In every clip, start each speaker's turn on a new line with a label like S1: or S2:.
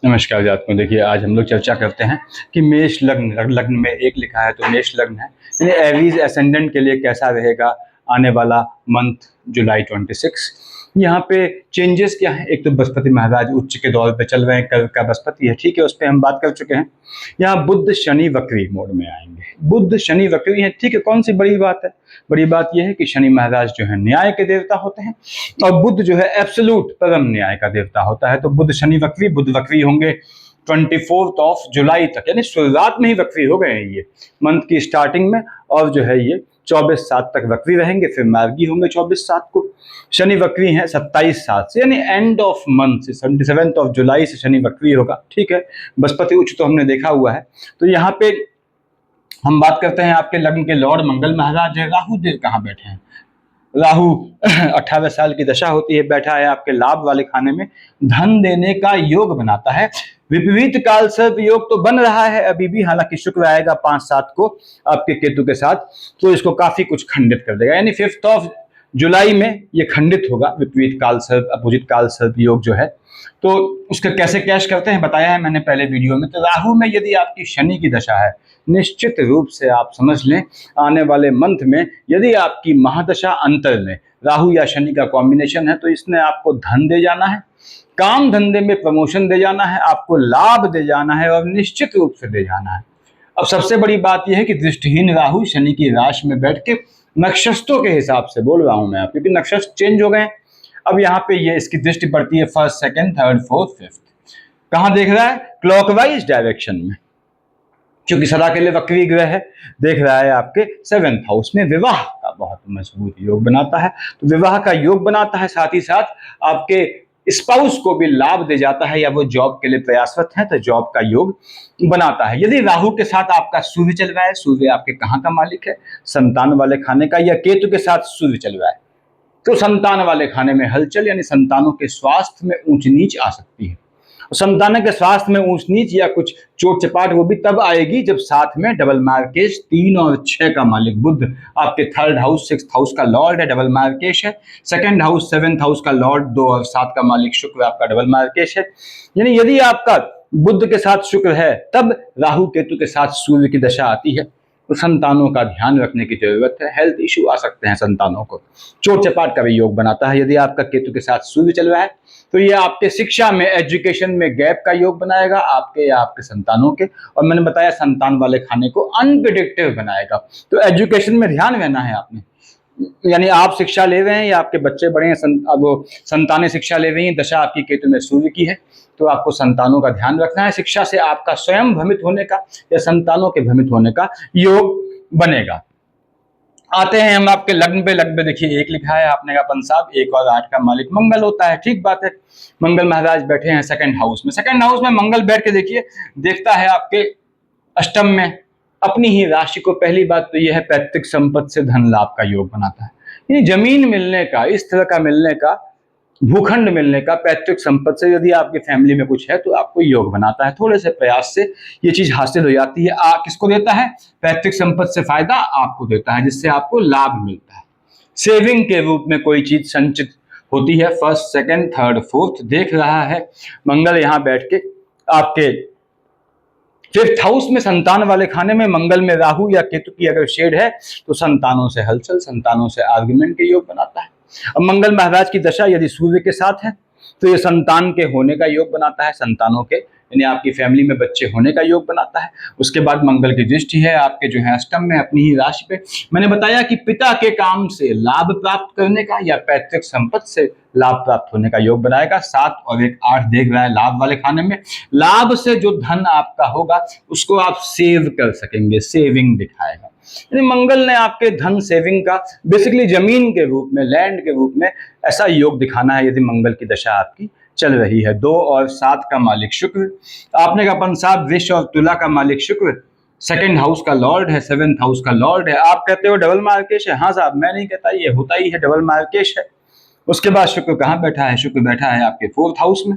S1: नमस्कार जातकों। देखिए, आज हम लोग चर्चा करते हैं कि मेष लग्न लग्न में एक लिखा है तो मेष लग्न है, यानी एरीज असेंडेंट के लिए कैसा रहेगा आने वाला मंथ जुलाई 26। यहाँ पे चेंजेस क्या है? एक तो बृहस्पति महाराज उच्च के दौर पे चल रहे हैं, कर्क का बृहस्पति है, ठीक है, उस पर हम बात कर चुके हैं। यहाँ बुध शनि वक्री मोड में आएंगे। बुध शनि वक्री है, ठीक है, कौन सी बड़ी बात है? बड़ी बात यह है कि शनि महाराज जो है न्याय के देवता होते हैं और बुध जो है एब्सोल्यूट परम न्याय का देवता होता है। तो बुध शनि वक्री, बुध वक्री होंगे 24 जुलाई तक, यानी शुरुआत में ही वक्री हो गए हैं ये मंथ की स्टार्टिंग में, और जो है ये 24/7 तक वक्री रहेंगे, फिर मार्गी होंगे 24/7 को। शनि वक्री हैं 27/7 से, यानी एंड ऑफ मंथ से 27 जुलाई से शनि वक्री होगा, ठीक है। बृहस्पति उच्च तो हमने देखा हुआ है। तो यहाँ पे हम बात करते हैं आपके लग्न के लॉर्ड मंगल महाराज है। राहु देव कहाँ बैठे हैं? राहु 18 साल की दशा होती है, बैठा है आपके लाभ वाले खाने में, धन देने का योग बनाता है। विपरीत काल सर्प योग तो बन रहा है अभी भी, हालांकि शुक्र आएगा 5/7 को आपके केतु के साथ, तो इसको काफी कुछ खंडित कर देगा, यानी 5 जुलाई में ये खंडित होगा विपरीत काल सर्प अपोजिट काल सर्प योग जो है। तो उसका कैसे कैश करते हैं बताया है मैंने पहले वीडियो में। तो राहु में यदि आपकी शनि की दशा है, निश्चित रूप से आप समझ लें आने वाले मंथ में यदि आपकी महादशा अंतर में राहु या शनि का कॉम्बिनेशन है तो इसने आपको धन दे जाना है, काम धंधे में प्रमोशन दे जाना है, आपको लाभ दे जाना है और निश्चित रूप से दे जाना है। अब सबसे बड़ी बात यह है कि दृष्टिहीन राहु शनि की राशि में बैठ के नक्षत्रों के हिसाब से बोल रहा हूं मैं, क्योंकि नक्षत्र चेंज हो गए। अब यहाँ पे ये इसकी दृष्टि पड़ती है first, second, third, fourth, fifth. कहाँ देख रहा है? क्लॉकवाइज डायरेक्शन में, क्योंकि सदा के लिए वक्री ग्रह है। देख रहा है आपके 7th हाउस में, विवाह का बहुत मजबूत योग बनाता है। तो विवाह का योग बनाता है, साथ ही साथ आपके स्पाउस को भी लाभ दे जाता है, या वो जॉब के लिए प्रयासरत है तो जॉब का योग बनाता है। यदि राहु के साथ आपका सूर्य चल रहा है, सूर्य आपके कहाँ का मालिक है? संतान वाले खाने का। या केतु के साथ सूर्य चल रहा है तो संतान वाले खाने में हलचल, यानी संतानों के स्वास्थ्य में ऊंच नीच आ सकती है। संतान के स्वास्थ्य में ऊंच नीच या कुछ चोट चपाट वो भी तब आएगी जब साथ में डबल मार्केश 3 और 6 का मालिक बुध आपके 3rd हाउस 6th हाउस का लॉर्ड है, डबल मार्केश है। 2nd हाउस 7th हाउस का लॉर्ड 2 और 7 का मालिक शुक्र आपका डबल मार्केश है। यानी यदि आपका बुध के साथ शुक्र है तब राहु केतु के साथ सूर्य की दशा आती है, तो संतानों का ध्यान रखने की जरूरत है। हेल्थ इश्यू आ सकते हैं संतानों को, चोट चपाट का भी योग बनाता है। यदि आपका केतु के साथ सूर्य चल रहा है तो ये आपके शिक्षा में, एजुकेशन में गैप का योग बनाएगा, आपके या आपके संतानों के। और मैंने बताया संतान वाले खाने को अनप्रिडिक्टिव बनाएगा। तो एजुकेशन में ध्यान रहना है आपने, यानी आप शिक्षा ले रहे हैं या आपके बच्चे बड़े हैं, वो संतानें शिक्षा ले रही हैं, दशा आपकी केतु में सूर्य की है, तो आपको संतानों का ध्यान रखना है। शिक्षा से आपका स्वयं भ्रमित होने का या संतानों के भ्रमित होने का योग बनेगा। आते हैं हम आपके लग्न पे। लग्न पे देखिए एक लिखा है आपने का पंसाब, 1 और 8 का मालिक मंगल होता है, ठीक बात है। मंगल महाराज बैठे हैं 2nd हाउस में। 2nd हाउस में मंगल बैठ के देखिए देखता है आपके अष्टम में अपनी ही राशि को। पहली बात तो यह है पैतृक संपत्ति से धन लाभ का योग बनाता है, यानी जमीन मिलने का, इस तरह का मिलने का, भूखंड मिलने का, पैतृक संपत्ति से यदि आपकी फैमिली में कुछ है तो आपको योग बनाता है। थोड़े से प्रयास से ये चीज हासिल हो जाती है। किसको देता है? पैतृक संपत्ति से फायदा आपको देता है, जिससे आपको लाभ मिलता है। सेविंग के रूप में कोई चीज संचित होती है। फर्स्ट, सेकंड, थर्ड, फोर्थ देख रहा है मंगल यहाँ बैठ के आपके 5th हाउस में, संतान वाले खाने में। मंगल में राहु या केतु की अगर शेड है तो संतानों से हलचल, संतानों से आर्गुमेंट के योग बनाता है। अब मंगल महाराज की दशा यदि सूर्य के साथ है तो ये संतान के होने का योग बनाता है, संतानों के, यानी आपकी फैमिली में बच्चे होने का योग बनाता है। उसके बाद मंगल की दृष्टि है आपके जो है अष्टम में अपनी ही राशि पे। मैंने बताया कि पिता के काम से लाभ प्राप्त करने का या पैतृक संपत्ति से लाभ प्राप्त होने का योग बनाएगा। 7 और 1 8 देख रहा है लाभ वाले खाने में। लाभ से जो धन आपका होगा उसको आप सेव कर सकेंगे, सेविंग दिखाएगा। यानी मंगल ने आपके धन सेविंग का, बेसिकली जमीन के रूप में, लैंड के रूप में ऐसा योग दिखाना है यदि मंगल की दशा आपकी चल रही है। 2 और 7 का मालिक शुक्र, आपने का पंसाब वृष और तुला का मालिक शुक्र 2nd हाउस का लॉर्ड है, 7th हाउस का लॉर्ड है। आप कहते हो डबल मार्केश है। हाँ साहब, मैं नहीं कहता, ये होता ही है, डबल मार्केश है। उसके बाद शुक्र कहाँ बैठा है? शुक्र बैठा है आपके 4th हाउस में।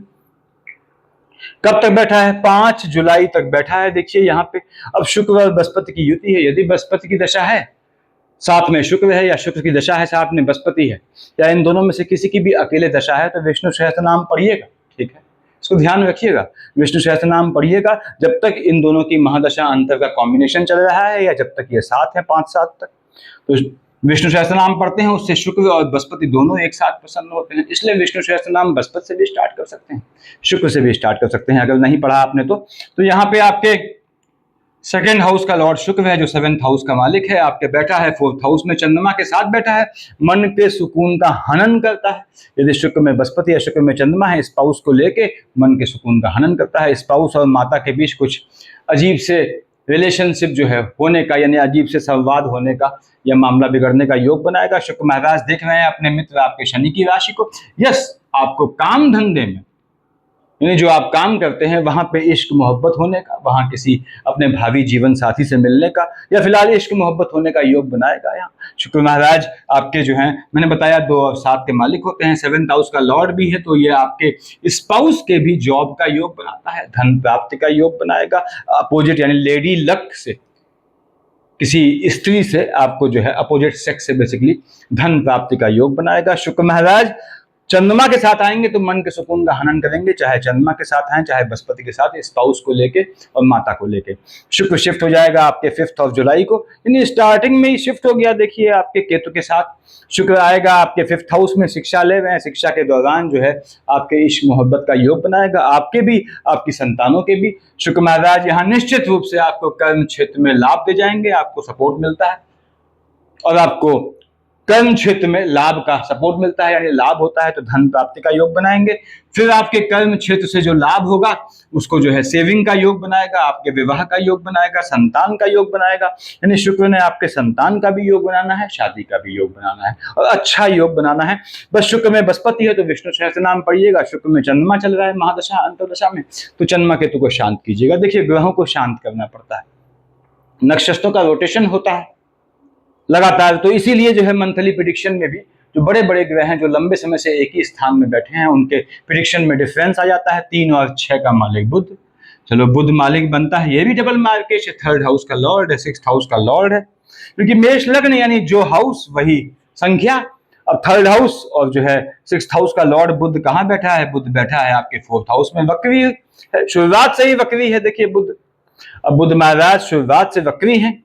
S1: कब तक बैठा है? 5 जुलाई तक बैठा है। देखिए यहाँ पे अब शुक्र और बृहस्पति की युति है। यदि बृहस्पति की दशा है, साथ में शुक्र है, या शुक्र की दशा है साथ में बृहस्पति है, या इन दोनों में से किसी की भी अकेले दशा है तो विष्णु सहस्त्र नाम पढ़िएगा, ठीक है। इसको ध्यान रखिएगा, विष्णु सहस्त्र नाम पढ़िएगा जब तक इन दोनों की महादशा अंतर का कॉम्बिनेशन चल रहा है या जब तक ये साथ है 5-7 तक। तो विष्णु सहस्त्र नाम पढ़ते हैं, उससे शुक्र और बृहस्पति दोनों एक साथ प्रसन्न होते हैं, इसलिए विष्णु सहस्त्र नाम बृहस्पति से भी स्टार्ट कर सकते हैं, शुक्र से भी स्टार्ट कर सकते हैं अगर नहीं पढ़ा आपने तो यहाँ पे आपके सेकेंड हाउस का लॉर्ड शुक्र है जो 7th हाउस का मालिक है, आपके बैठा है 4th हाउस में, चंद्रमा के साथ बैठा है, मन के सुकून का हनन करता है। यदि शुक्र में बृहस्पति या शुक्र में चंद्रमा है, स्पाउस को लेके मन के सुकून का हनन करता है। स्पाउस और माता के बीच कुछ अजीब से रिलेशनशिप जो है होने का, यानी अजीब से संवाद होने का या मामला बिगड़ने का योग बनाएगा। शुक्र महाराज देख रहे हैं अपने मित्र आपके शनि की राशि को। यस, आपको काम धंधे में, यानी जो आप काम करते हैं वहां पे इश्क मोहब्बत होने का, वहां किसी अपने भावी जीवन साथी से मिलने का या फिलहाल इश्क मोहब्बत होने का योग बनाएगा। यहाँ शुक्र महाराज आपके जो हैं, मैंने बताया 2 और 7 के मालिक होते हैं, 7th हाउस का लॉर्ड भी है, तो ये आपके स्पाउस के भी जॉब का योग बनाता है, धन प्राप्ति का योग बनाएगा। अपोजिट यानी लेडी लक से, किसी स्त्री से आपको जो है अपोजिट सेक्स से बेसिकली धन प्राप्ति का योग बनाएगा। शुक्र महाराज चंद्रमा के साथ आएंगे तो मन के सुकून का हनन करेंगे, चाहे चंद्रमा के साथ आए चाहे बृहस्पति के साथ, स्पाउस को लेके और माता को लेके। शुक्र शिफ्ट हो जाएगा आपके 5th ऑफ जुलाई को, यानी स्टार्टिंग में ही शिफ्ट हो गया। देखिए आपके केतु के साथ शुक्र आएगा आपके 5th हाउस में, शिक्षा ले रहे हैं, शिक्षा के दौरान जो है आपके इश्क मोहब्बत का योग बनाएगा, आपके भी आपकी संतानों के भी। शुक्र महाराज यहाँ निश्चित रूप से आपको कर्म क्षेत्र में लाभ दे जाएंगे, आपको सपोर्ट मिलता है और आपको कर्म क्षेत्र में लाभ का सपोर्ट मिलता है, यानी लाभ होता है तो धन प्राप्ति का योग बनाएंगे। फिर आपके कर्म क्षेत्र से जो लाभ होगा उसको जो है सेविंग का योग बनाएगा, आपके विवाह का योग बनाएगा, संतान का योग बनाएगा, यानी शुक्र ने आपके संतान का भी योग बनाना है, शादी का भी योग बनाना है और अच्छा योग बनाना है। बस शुक्र में बृहस्पति है तो विष्णु सहस्त्र नाम पढ़िएगा, शुक्र में चंद्रमा चल रहा है महादशा अंतरदशा में, तो चंद्रमा केतु को शांत कीजिएगा। देखिए ग्रहों को शांत करना पड़ता है, नक्षत्रों का रोटेशन होता है लगातार, तो इसीलिए जो है मंथली प्रिडिक्शन में भी जो बड़े बड़े ग्रह हैं जो लंबे समय से एक ही स्थान में बैठे हैं उनके प्रिडिक्शन में डिफरेंस आ जाता है। 3 और 6 का मालिक बुध, चलो बुध मालिक बनता है, ये भी डबल मार्केश है, 3rd हाउस का लॉर्ड है, 6th हाउस का लॉर्ड है, क्योंकि मेष लग्न यानी जो हाउस वही संख्या। अब 3rd हाउस और जो है 6th हाउस का लॉर्ड बुध कहाँ बैठा है? बुध बैठा है आपके 4th हाउस में, वक्री है, शुरुआत से ही वक्री है। देखिए बुध, अब बुध महाराज शुरुआत से वक्री है,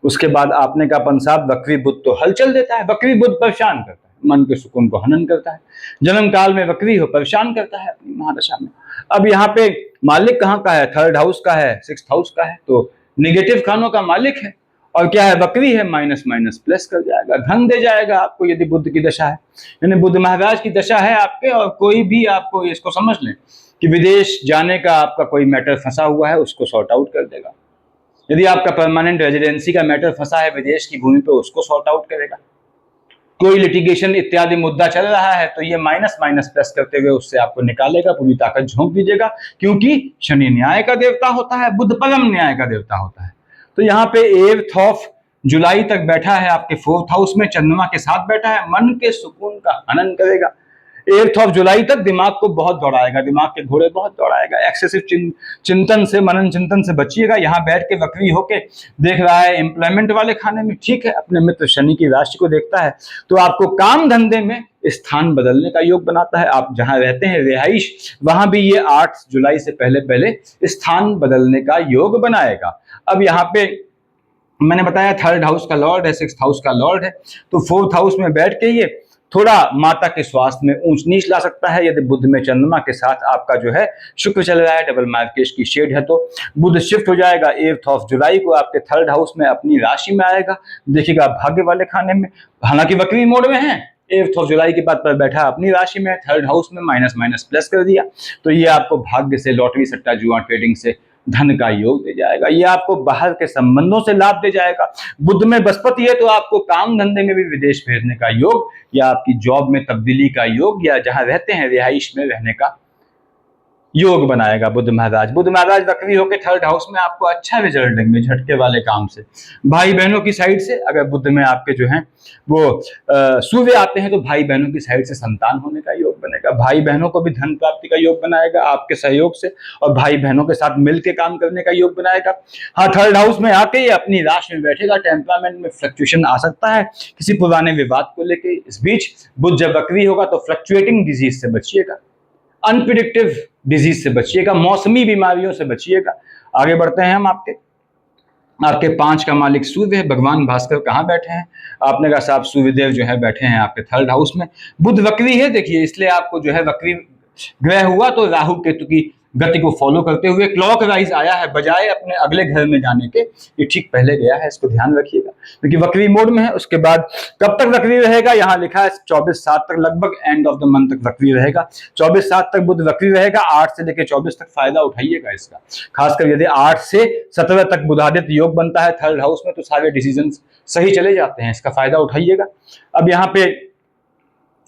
S1: उसके बाद आपने कहा पंसाब वक्री बुध तो हलचल देता है, वक्री बुध परेशान करता है, मन के सुकून को हनन करता है, जन्म काल में वक्री हो परेशान करता है अपनी महादशा में। अब यहाँ पे मालिक कहाँ का है? 3rd हाउस का है, 6th हाउस का है, तो निगेटिव खानों का मालिक है और क्या है? वक्री है, माइनस माइनस प्लस कर जाएगा, धन दे जाएगा आपको यदि बुध की दशा है, यानी बुध महाराज की दशा है आपके। और कोई भी आपको इसको समझ लें कि विदेश जाने का आपका कोई मैटर फंसा हुआ है उसको सॉर्ट आउट कर देगा, यदि आपका परमानेंट रेजिडेंसी का मैटर फंसा है विदेश की भूमि पे उसको सॉर्ट आउट करेगा, कोई लिटिगेशन इत्यादि मुद्दा चल रहा है तो ये माइनस माइनस प्लस करते हुए उससे आपको निकालेगा, पूरी ताकत झोंक दीजिएगा, क्योंकि शनि न्याय का देवता होता है, बुध परम न्याय का देवता होता है। तो यहाँ पे 8th ऑफ जुलाई तक बैठा है आपके 4th हाउस में, चंद्रमा के साथ बैठा है, मन के सुकून का हनन करेगा। 8th ऑफ जुलाई तक दिमाग को बहुत दौड़ाएगा, दिमाग के घोड़े बहुत दौड़ाएगा, एक्सेसिव चिंतन से, मनन चिंतन से बचिएगा। यहाँ बैठ के वक्री होके देख रहा है एम्प्लॉयमेंट वाले खाने में, ठीक है, अपने मित्र शनि की राशि को देखता है तो आपको काम धंधे में स्थान बदलने का योग बनाता है। आप जहां रहते हैं रिहाइश, वहां भी ये 8 जुलाई से पहले पहले स्थान बदलने का योग बनाएगा। अब यहाँ पे मैंने बताया 3rd हाउस का लॉर्ड है, 6th हाउस का लॉर्ड है, तो 4th हाउस में बैठ के ये थोड़ा माता के स्वास्थ्य में ऊंच नीच ला सकता है। यदि बुध में चंद्रमा के साथ आपका जो है शुक्र चल रहा है, डबल मार्केश की शेड है, तो बुध शिफ्ट हो जाएगा 8th ऑफ जुलाई को आपके 3rd हाउस में, अपनी राशि में आएगा। देखिएगा भाग्य वाले खाने में, हालांकि वक्री मोड में है, 8th ऑफ जुलाई के बाद पर बैठा अपनी राशि में, 3rd हाउस में माइनस माइनस प्लस कर दिया, तो ये आपको भाग्य से, लॉटरी सट्टा जुआ ट्रेडिंग से धन का योग दे जाएगा, ये आपको बाहर के संबंधों से लाभ दे जाएगा। बुध में बृहस्पति है तो आपको काम धंधे में भी विदेश भेजने का योग, या आपकी जॉब में तब्दीली का योग, या जहां रहते हैं रिहाइश में रहने का योग बनाएगा बुध महाराज। बुध महाराज वक्री होकर 3rd हाउस में आपको अच्छा रिजल्ट देंगे झटके वाले काम से। भाई बहनों की साइड से अगर बुध में आपके जो हैं वो सूर्य आते हैं तो भाई बहनों की साइड से संतान होने का योग बनेगा, भाई बहनों को भी धन प्राप्ति का योग बनाएगा आपके सहयोग से, और भाई बहनों के साथ मिलकर काम करने का योग बनाएगा। हाँ, 3rd हाउस में आके ये अपनी राशि में बैठेगा, टेम्परामेंट में फ्लक्चुएशन आ सकता है किसी पुराने विवाद को लेकर। इस बीच बुध जब वक्री होगा तो फ्लक्चुएटिंग डिजीज से बचिएगा, अनप्रिडिक्टिव डिजीज से बचिएगा, मौसमी बीमारियों से बचिएगा। आगे बढ़ते हैं हम। आपके 5 का मालिक सूर्य है। भगवान भास्कर कहाँ बैठे हैं? आपने कहा साहब सूर्यदेव जो है बैठे हैं आपके 3rd हाउस में। बुध वक्री है, देखिए इसलिए आपको जो है वक्री ग्रह हुआ तो राहु केतु की गति को फॉलो करते हुए क्लॉकवाइज आया है, बजाय अपने अगले घर में जाने के ये ठीक पहले गया है, इसको ध्यान रखिएगा क्योंकि वक्री मोड में है। उसके बाद कब तक वक्री रहेगा? यहाँ लिखा है 24/7 तक, लगभग एंड ऑफ द मंथ तक वक्री रहेगा। 24/7 तक बुध वक्री रहेगा। 8 से लेकर 24 तक फायदा उठाइएगा इसका, खासकर यदि 8 से 17 तक बुधादित्य योग बनता है 3rd हाउस में तो सारे डिसीजन सही चले जाते हैं, इसका फायदा उठाइएगा। अब यहाँ पे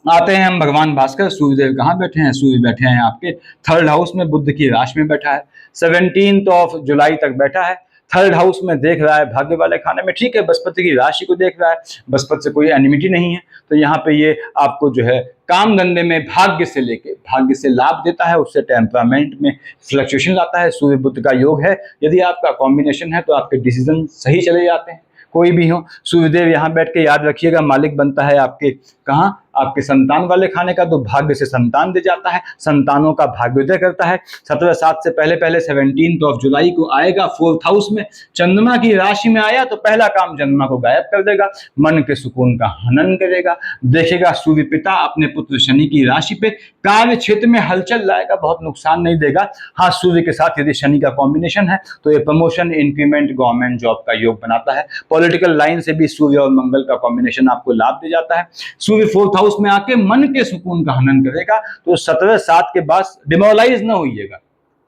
S1: आते हैं हम भगवान भास्कर। सूर्यदेव कहाँ बैठे हैं? सूर्य बैठे हैं आपके 3rd हाउस में, बुध की राशि में बैठा है। 17 जुलाई तक बैठा है। 3rd हाउस में देख रहा है भाग्य वाले खाने में, ठीक है, बृहस्पति की राशि को देख रहा है, बृहस्पति से कोई एनिमिटी नहीं है, तो यहाँ पे ये आपको जो है काम धंधे में भाग्य से लाभ देता है, उससे टेम्परामेंट में फ्लक्चुएशन लाता है। सूर्य बुध का योग है, यदि आपका कॉम्बिनेशन है तो आपके डिसीजन सही चले जाते हैं, कोई भी हो। सूर्यदेव यहाँ बैठ के याद रखिएगा मालिक बनता है आपके कहाँ? आपके संतान वाले खाने का, तो भाग्य से संतान दे जाता है, संतानों का भाग्योदय करता है। 17/7 से पहले 17 जुलाई को आएगा 4th हाउस में, चंद्रमा की राशि में आया तो पहला काम चंद्रमा को गायब कर देगा, मन के सुकून का हनन करेगा। देखेगा सूर्य पिता अपने पुत्र शनि की राशि पे, कार्य क्षेत्र में हलचल लाएगा, बहुत नुकसान नहीं देगा। हाँ, सूर्य के साथ यदि शनि का कॉम्बिनेशन है तो ये प्रमोशन, इंक्रीमेंट, गवर्नमेंट जॉब का योग बनाता है। पॉलिटिकल लाइन से भी सूर्य और मंगल का कॉम्बिनेशन आपको लाभ दे जाता है। सूर्य 4th हाउस में आके मन के सुकून का हनन करेगा, तो 17/7 के बाद डिमोरलाइज ना होइएगा,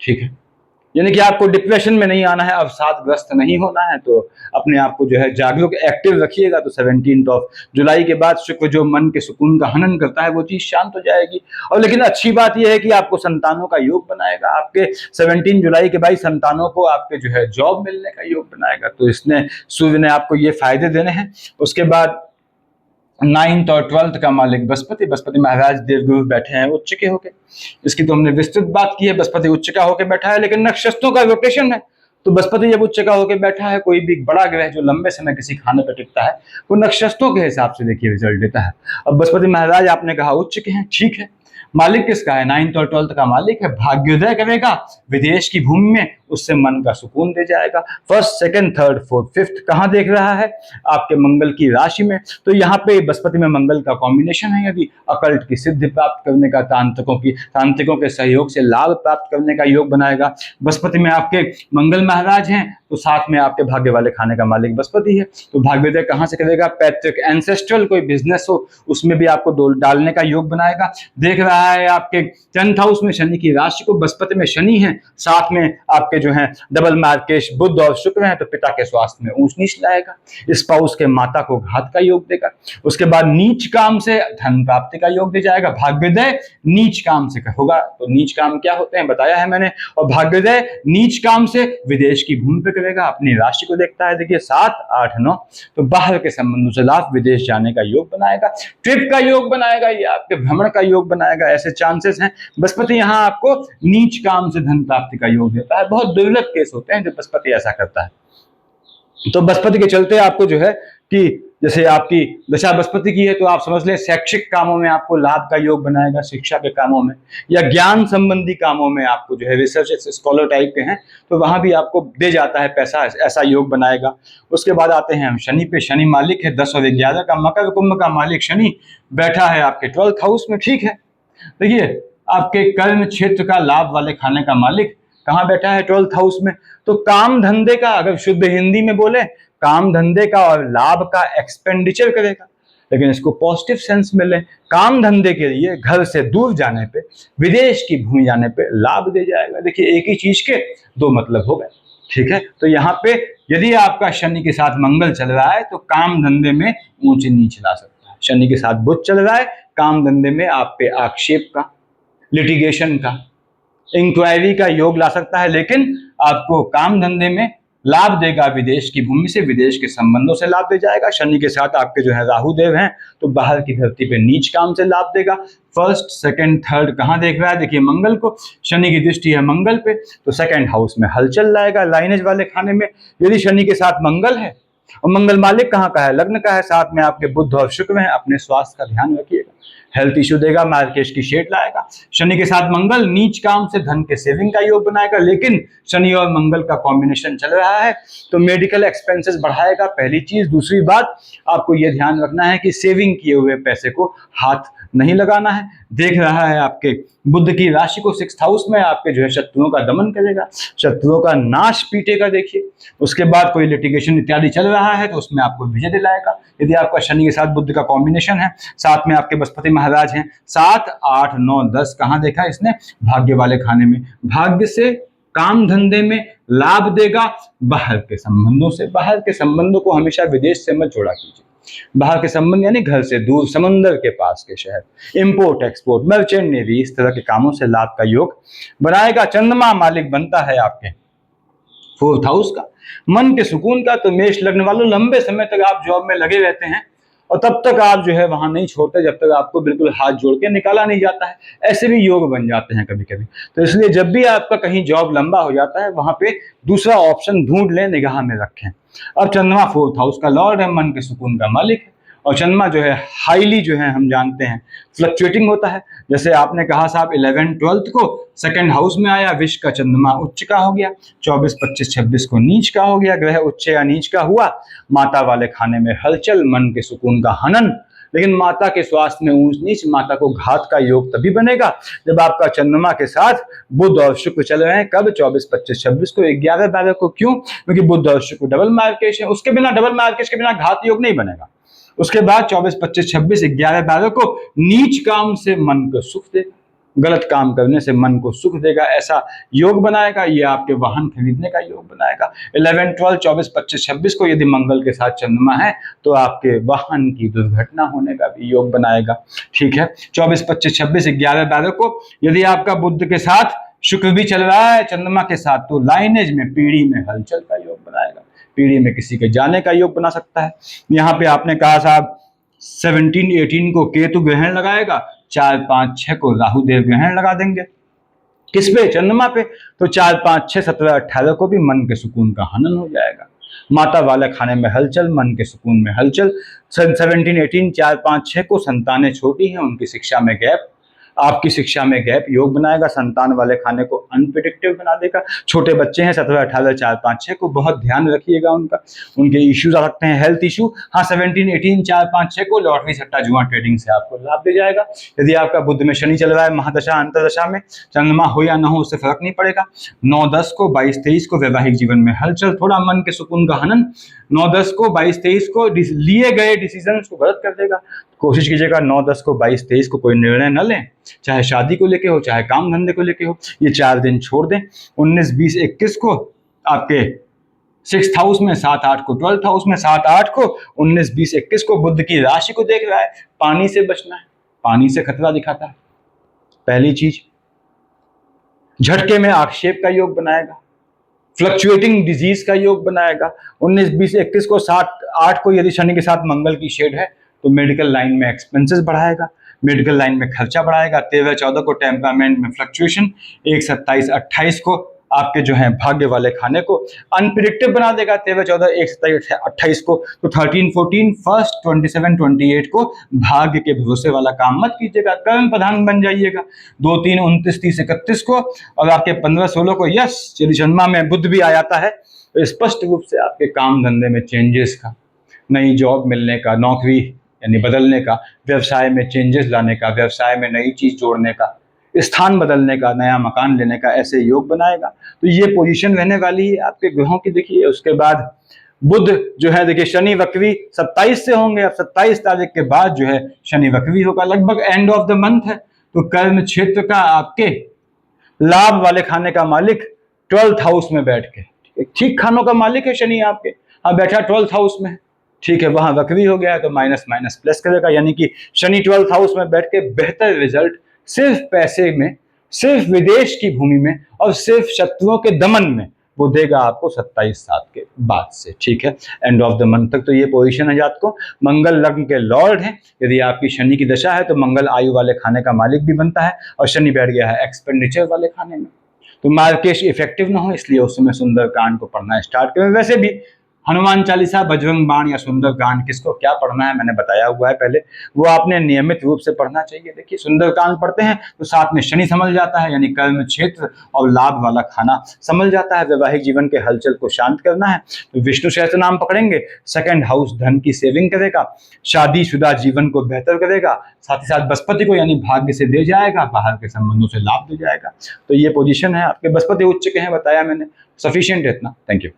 S1: ठीक है, यानी कि आपको डिप्रेशन में नहीं आना है, अवसादग्रस्त नहीं होना है, तो अपने आप को जो है जागरूक, एक्टिव रखिएगा। तो 17 जुलाई के बाद शुक्र जो मन के सुकून का हनन करता है वो चीज शांत हो जाएगी। और लेकिन अच्छी बात यह है कि आपको संतानों का योग बनाएगा, आपके 17 जुलाई के बाद संतानों को आपके जो है जॉब मिलने का योग बनाएगा, तो इसने सूर्य ने आपको ये फायदे देने हैं। उसके बाद 9th और 12th का मालिक बृहस्पति महाराज देवगुरु बैठे हैं उच्च के होके, इसकी तो हमने विस्तृत बात की है। बृहस्पति उच्च का होके बैठा है, लेकिन नक्षत्रों का रोटेशन है, तो बृहस्पति जब उच्च का होके बैठा है, कोई भी बड़ा ग्रह जो लंबे समय किसी खाने पर टिकता है वो नक्षत्रों के हिसाब से देखिए रिजल्ट देता है। अब बृहस्पति महाराज आपने कहा उच्च के हैं, ठीक है, मालिक किसका है? 9th और 12th का मालिक है, भाग्योदय करेगा विदेश की भूमि में, उससे मन का सुकून दे जाएगा। 1st, 2nd, 3rd, 4th, 5th कहाँ देख रहा है? आपके मंगल की राशि में, तो यहाँ पे बृहस्पति में मंगल का कॉम्बिनेशन है, यदि अकल्ट की सिद्धि प्राप्त करने का, तांत्रिकों के सहयोग से लाभ प्राप्त करने का योग बनाएगा। बृहस्पति में आपके मंगल महाराज हैं, तो साथ में आपके भाग्य वाले खाने का मालिक बृहस्पति है, तो भाग्योदय कहाँ से करेगा? पैतृक, एंसेस्ट्रल कोई बिजनेस हो उसमें भी आपको डालने का योग बनाएगा। देख रहा है आपके 10th हाउस में शनि की राशि को, बृहस्पति में शनि है, साथ में आपके जो है डबल मार्केश बुध और शुक्र हैं, तो पिता के स्वास्थ्य में ऊंच नीच लाएगा, स्पाउस के माता को घात का योग देगा। उसके बाद नीच काम से धन प्राप्ति का योग दे जाएगा। भाग्योदय नीच काम से होगा, तो नीच काम क्या होते हैं बताया है मैंने, और भाग्योदय नीच काम से विदेश की भूमि पे करेगा, अपनी राशि को देखता है, देखिए 7, 8, 9, तो बाहर के संबंधों से लाभ, विदेश जाने का योग बनाएगा, ट्रिप का योग बनाएगा, ये आपके भ्रमण का योग बनाएगा, ऐसे चांसेस हैं। बृहस्पति यहाँ आपको नीच काम से धन प्राप्ति का योग देता है, बहुत दुर्लभ केस होते हैं जब बृहस्पति ऐसा करता है। तो बृहस्पति के चलते आपको जो है कि जैसे आपकी दशा बृहस्पति की है तो आप समझ लें शैक्षिक कामों में आपको लाभ का योग बनाएगा, शिक्षा के कामों में या ज्ञान संबंधी कामों में आपको जो है रिसर्च स्कॉलर टाइप के हैं तो वहां भी आपको दे जाता है पैसा, ऐसा योग बनाएगा। उसके बाद आते हैं हम शनि पे। शनि मालिक है 10 और 11 का, मकर कुंभ का मालिक शनि बैठा है आपके 12th हाउस में, ठीक है। देखिए आपके कर्म क्षेत्र का लाभ वाले खाने का मालिक कहाँ बैठा है? 12th हाउस में। तो काम धंधे का, अगर शुद्ध हिंदी में बोले, काम धंधे का और लाभ का एक्सपेंडिचर करेगा, लेकिन इसको पॉजिटिव सेंस में लें, काम धंधे के लिए घर से दूर जाने पे, विदेश की भूमि जाने पे लाभ दे जाएगा। देखिए एक ही चीज के दो मतलब हो गए, ठीक है। तो यहाँ पे यदि आपका शनि के साथ मंगल चल रहा है तो काम धंधे में ऊंच नीच ला सकता है। शनि के साथ बुध चल रहा है, काम धंधे में आप पे आक्षेप का, लिटिगेशन का, इंक्वायरी का योग ला सकता है, लेकिन आपको काम धंधे में लाभ देगा, विदेश की भूमि से, विदेश के संबंधों से लाभ दे जाएगा। शनि के साथ आपके जो है राहु देव हैं तो बाहर की धरती पे नीच काम से लाभ देगा। 1st, 2nd, 3rd कहाँ देख रहा है? देखिए मंगल को, शनि की दृष्टि है मंगल पे, तो 2nd हाउस में हलचल लाएगा लाइनेज वाले खाने में। यदि शनि के साथ मंगल है और मंगल मालिक कहाँ का है? लग्न का है, साथ में आपके बुध और शुक्र हैं, अपने स्वास्थ्य का ध्यान रखिएगा। हेल्थ इशू देगा, मार्केश की शेड लाएगा। शनि के साथ मंगल नीच काम से धन के सेविंग का योग बनाएगा, लेकिन शनि और मंगल का कॉम्बिनेशन चल रहा है तो मेडिकल एक्सपेंसेस बढ़ाएगा, पहली चीज। दूसरी बात, आपको यह ध्यान रखना है कि सेविंग किए हुए पैसे को हाथ नहीं लगाना है। देख रहा है आपके बुध की राशि को 6th हाउस में, आपके जो है शत्रुओं का दमन करेगा, शत्रुओं का नाश पीटेगा। देखिए, उसके बाद कोई लिटिगेशन इत्यादि चल रहा है तो उसमें आपको विजय दिलाएगा। यदि आपका शनि के साथ बुध का कॉम्बिनेशन है, साथ में आपके बृहस्पति महाराज हैं, 7, 8, 9, 10 कहां देखा इसने? भाग्य वाले खाने में। भाग्य से काम धंधे में लाभ देगा, बाहर के संबंधों से। बाहर के संबंधों को हमेशा विदेश से मत जोड़ा कीजिए। बाहर के संबंध यानी घर से दूर, समंदर के पास के शहर, इंपोर्ट एक्सपोर्ट, मर्चेंट नेवी, इस तरह के कामों से लाभ का योग बनाएगा। चंद्रमा मालिक बनता है आपके 4th हाउस का, मन के सुकून का। तो मेष लग्न वालों, लंबे समय तक आप जॉब में लगे रहते हैं और तब तक आप जो है वहां नहीं छोड़ते जब तक आपको बिल्कुल हाथ जोड़ के निकाला नहीं जाता है। ऐसे भी योग बन जाते हैं कभी कभी। तो इसलिए जब भी आपका कहीं जॉब लंबा हो जाता है, वहां पे दूसरा ऑप्शन ढूंढ लें, निगाह में रखें। अब चंद्रमा 4th हाउस का लॉर्ड है, मन के सुकून का मालिक है, और चंद्रमा जो है हाईली जो है हम जानते हैं फ्लक्चुएटिंग होता है। जैसे आपने कहा साहब 11, 12 को 2nd हाउस में आया, विष का चंद्रमा उच्च का हो गया, 24, 25, 26 को नीच का हो गया, ग्रह उच्च या नीच का हुआ। माता वाले खाने में हलचल, मन के सुकून का हनन, लेकिन माता के स्वास्थ्य में ऊंच नीच, माता को घात का योग तभी बनेगा जब आपका चंद्रमा के साथ बुध और शुक्र चल रहे हैं। कब? 24, 25, 26 को, 11, 12 को। क्यों? क्योंकि बुध और शुक्र डबल मार्केश है, उसके बिना, डबल मार्केश के बिना घात योग नहीं बनेगा। उसके बाद 24, 25, 26, 11, 12 को नीच काम से मन को सुख देगा, गलत काम करने से मन को सुख देगा, ऐसा योग बनाएगा। ये आपके वाहन खरीदने का योग बनाएगा। 11, 12, 24, 25, 26 को यदि मंगल के साथ चंद्रमा है तो आपके वाहन की दुर्घटना होने का भी योग बनाएगा। ठीक है, 24, 25, 26, 11, 12 को यदि आपका बुध के साथ शुक्र भी चल रहा है चंद्रमा के साथ, तो लाइनेज में, पीढ़ी में हलचल का योग बनाएगा, पीढ़ी में किसी के जाने का योग बना सकता है। यहाँ पे आपने कहा साहब 17, 18 को केतु ग्रहण लगाएगा, 4, 5, 6 को राहु देव ग्रहण लगा देंगे। किस पे? चंद्रमा पे। तो 4, 5, 6, 17, 18 को भी मन के सुकून का हनन हो जाएगा। माता वाले खाने में हलचल, मन के सुकून में हलचल। 17, 18, 4, 5, 6 को संतानें छोटी हैं, उनकी शिक्षा में गैप, आपकी शिक्षा में गैप योग बनाएगा। संतान वाले खाने को अनप्रिडिक्टिव बना देगा। छोटे बच्चे हैं 17, 18, 4, 5, 6 को, बहुत ध्यान रखिएगा उनका, उनके इश्यूज आ सकते हैं, हेल्थ इशू। हाँ, 17, 18, 4, 5, 6 को लॉटरी सट्टा जुआ ट्रेडिंग से आपको लाभ दे जाएगा। यदि आपका बुध में शनि चल रहा है, महादशा अंतरदशा में, चंद्रमा हो या ना हो उससे फर्क नहीं पड़ेगा। 9, 10 को, 22, 23 को वैवाहिक जीवन में हलचल, थोड़ा मन के सुकून का हनन। 9, 10 को, 22, 23 को लिए गए डिसीजन को गलत कर देगा। कोशिश कीजिएगा 9, 10 को, 22, 23 को कोई निर्णय न लें, चाहे शादी को लेके हो, चाहे काम धंधे को लेके हो, ये 4 दिन छोड़ दें। 19, 20, 21 को आपके 6th हाउस में, 7, 8 को 12th हाउस में, 7, 8 को, 19, 20, 21 को बुध की राशि को देख रहा है। पानी से बचना है, पानी से खतरा दिखाता है, पहली चीज। झटके में आक्षेप का योग बनाएगा, फ्लक्चुएटिंग डिजीज का योग बनाएगा। 19, 20, 21 को, 7, 8 को यदि शनि के साथ मंगल की शेड है तो मेडिकल लाइन में एक्सपेंसेस बढ़ाएगा, मेडिकल लाइन में खर्चा बढ़ाएगा। 13, 14 को टेम्परामेंट में फ्लक्चुएशन। 1, 27, 28 को आपके जो है भाग्य वाले खाने को अनप्रिडिक्टिव बना देगा। 13, 14, 1, 27, 28 को। तो 13, 14, 1, 27, 28 को भाग्य के भरोसे वाला काम मत कीजिएगा, कर्म प्रधान बन जाइएगा। 2, 3, 29, 30, 31 को और आपके 15, 16 को यस यदि जन्मा में बुध भी आ जाता है तो स्पष्ट रूप से आपके काम धंधे में चेंजेस का, नई जॉब मिलने का, नौकरी यानी बदलने का, व्यवसाय में चेंजेस लाने का, व्यवसाय में नई चीज जोड़ने का, स्थान बदलने का, नया मकान लेने का, ऐसे योग बनाएगा। तो ये पोजीशन रहने वाली है आपके ग्रहों की। देखिए उसके बाद बुध जो है, देखिए शनि वक्री 27 से होंगे। अब 27 तारीख के बाद जो है शनि वक्री होगा, लगभग एंड ऑफ द मंथ है। तो कर्म क्षेत्र का आपके लाभ वाले खाने का मालिक 12th हाउस में बैठ के, ठीक खानों का मालिक है शनि आपके, हाँ बैठा 12th हाउस में, ठीक है, वहां वक्री हो गया है तो माइनस माइनस प्लस करेगा। यानी कि शनि 12th हाउस में बैठ के बेहतर रिजल्ट सिर्फ पैसे में, सिर्फ विदेश की भूमि में और सिर्फ शत्रुओं के दमन में वो देगा आपको 27/7 के बाद से। ठीक है, एंड ऑफ द मंथ तक तो ये पोजीशन है जात को। मंगल लग्न के लॉर्ड है। यदि आपकी शनि की दशा है तो मंगल आयु वाले खाने का मालिक भी बनता है और शनि बैठ गया है एक्सपेंडिचर वाले खाने में। तो मार्केश इफेक्टिव ना हो इसलिए उस समय सुंदरकांड को पढ़ना स्टार्ट करें। वैसे भी हनुमान चालीसा, बजरंग बाण या सुंदरकांड किसको क्या पढ़ना है मैंने बताया हुआ है पहले, वो आपने नियमित रूप से पढ़ना चाहिए। देखिए सुंदरकांड पढ़ते हैं तो साथ में शनि संभल जाता है, यानी कर्म क्षेत्र और लाभ वाला खाना संभल जाता है। वैवाहिक जीवन के हलचल को शांत करना है तो विष्णु सहस्त्र नाम पकड़ेंगे। सेकंड हाउस धन की सेविंग करेगा, शादीशुदा जीवन को बेहतर करेगा, साथ ही साथ बृहस्पति को यानी भाग्य से दे जाएगा, बाहर के संबंधों से लाभ दे जाएगा। तो ये पोजीशन है आपके, बृहस्पति उच्च के हैं बताया मैंने, सफिशिएंट है इतना। Thank you.